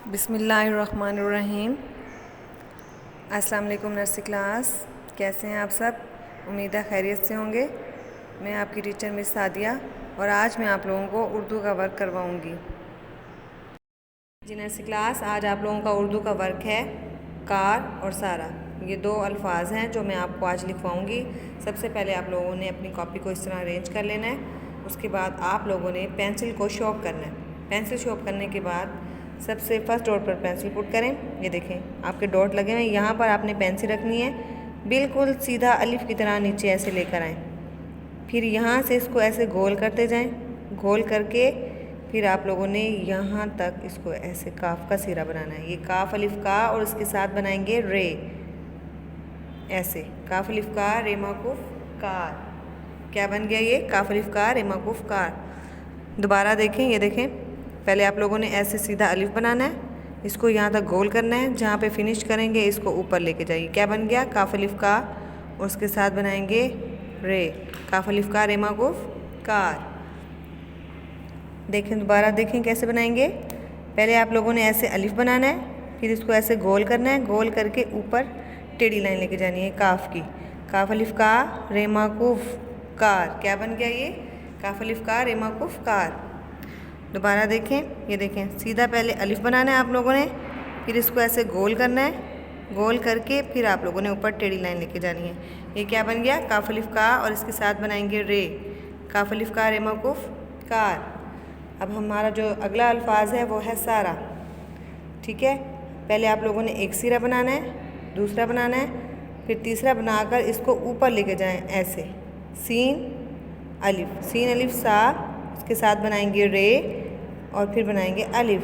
बिस्मिल्लाहिर्रहमानिर्रहीम। अस्सलाम वालेकुम नर्सरी क्लास, कैसे हैं आप सब? उम्मीद है खैरियत से होंगे। मैं आपकी टीचर मिस सादिया और आज मैं आप लोगों को उर्दू का वर्क करवाऊंगी। जी नर्सरी क्लास, आज आप लोगों का उर्दू का वर्क है कार और सारा। ये दो अल्फाज हैं जो मैं आपको आज लिखवाऊंगी। सबसे पहले आप लोगों ने अपनी कॉपी को इस तरह अरेंज कर लेना है। उसके बाद आप लोगों ने पेंसिल को शॉर्प करना है। पेंसिल शॉर्प करने के बाद सबसे फर्स्ट डॉट पर पेंसिल पुट करें। ये देखें आपके डॉट लगे हुए हैं, यहाँ पर आपने पेंसिल रखनी है बिल्कुल सीधा अलिफ की तरह नीचे ऐसे लेकर आएँ। फिर यहाँ से इसको ऐसे गोल करते जाएं। गोल करके फिर आप लोगों ने यहाँ तक इसको ऐसे काफ का सिरा बनाना है। ये काफ अलिफ का और उसके साथ बनाएंगे रे, ऐसे काफ अलिफ का रे माकूफ कार। क्या बन गया ये? काफ अलिफ का रे माकूफ कार। दोबारा देखें, ये देखें पहले आप लोगों ने ऐसे सीधा अलिफ बनाना है, इसको यहाँ तक गोल करना है, जहाँ पे फिनिश करेंगे इसको ऊपर लेके जाइए। क्या बन गया? काफ अलिफ का और उसके साथ बनाएंगे रे, काफ अलिफ का रे माकूफ कार। देखें दोबारा देखें कैसे बनाएंगे। पहले आप लोगों ने ऐसे अलिफ बनाना है, फिर इसको ऐसे गोल करना है, गोल करके ऊपर टेढ़ी लाइन लेके जानी है काफ की। काफ अलिफ का रे माकूफ कार। क्या बन गया ये? काफ अलिफ का रे माकूफ कार। दोबारा देखें, ये देखें सीधा पहले अलिफ बनाना है आप लोगों ने, फिर इसको ऐसे गोल करना है, गोल करके फिर आप लोगों ने ऊपर टेढ़ी लाइन लेके जानी है। ये क्या बन गया? काफ अलिफ का और इसके साथ बनाएंगे रे, काफ अलिफ का रे मौकूफ कार। अब हमारा जो अगला अल्फाज है वो है सारा। ठीक है, पहले आप लोगों ने एक सिरा बनाना है, दूसरा बनाना है, फिर तीसरा बनाकर इसको ऊपर लेके जाएं ऐसे। सीन अलिफ सा, उसके साथ बनाएंगे रे और फिर बनाएंगे अलिफ।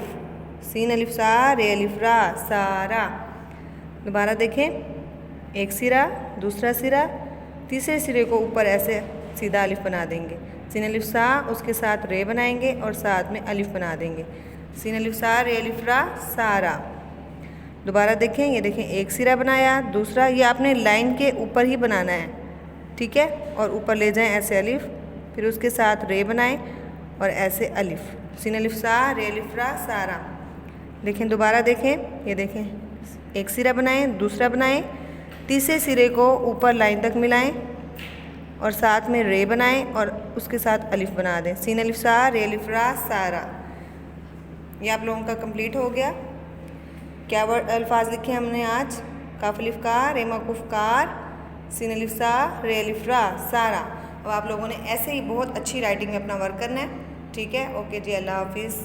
सीन अलिफ सा रे अलिफ रा सारा। दोबारा देखें, एक सिरा, दूसरा सिरा, तीसरे सिरे को ऊपर ऐसे सीधा अलिफ बना देंगे। सीन अलिफ सा, उसके साथ रे बनाएंगे और साथ में अलिफ बना देंगे। सीन अलिफ सा रे अलिफ रा सारा। दोबारा देखें, ये देखें एक सिरा बनाया, दूसरा, ये आपने लाइन के ऊपर ही बनाना है। ठीक है, और ऊपर ले जाएं ऐसे अलिफ, फिर उसके साथ रे बनाएं और ऐसे अलिफ। सीन अलिफ सा रे अलिफ रा सारा। देखें दोबारा देखें, ये देखें एक सिरा बनाएं, दूसरा बनाएं, तीसरे सिरे को ऊपर लाइन तक मिलाएं और साथ में रे बनाएं और उसके साथ अलिफ बना दें। सीन अलिफ सा रे अलिफ रा सारा। ये आप लोगों का कंप्लीट हो गया। क्या वर्ड अल्फाज लिखे हमने आज? काफ अलिफ का रे मौकूफ कार, सीन अलिफ सा रे अलिफ रा सारा। अब आप लोगों ने ऐसे ही बहुत अच्छी राइटिंग में अपना वर्क करना है। ठीक है, ओके जी, अल्लाह हाफिज़।